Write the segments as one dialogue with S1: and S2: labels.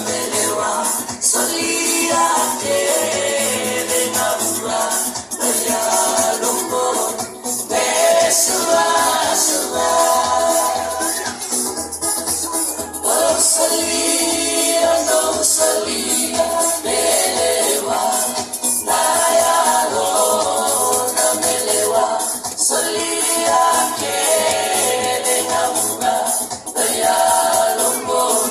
S1: Melewa, solía que de Naura, Maya Lumbo, Besua, Sua, oh solía, no solía, Melewa, Naya Lona Melewa, solía que de Naura, Maya Lumbo,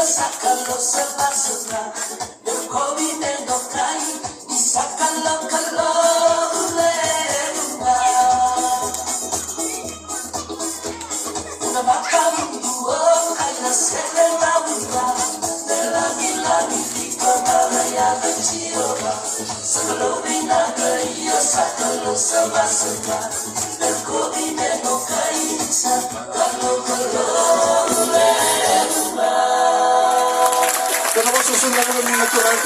S1: Sácalo, se va a cerrar. Del COVID no cae y sácalo, calor de mar. Una vaca munduó, cae la sede en la vida. De la vila, mi pico, nada ya de Chiroba. Sácalo, vinagre y sácalo, se va a cerrar. Del COVID no cae y sácalo, calor de mar.
S2: Kung ako susunod na natural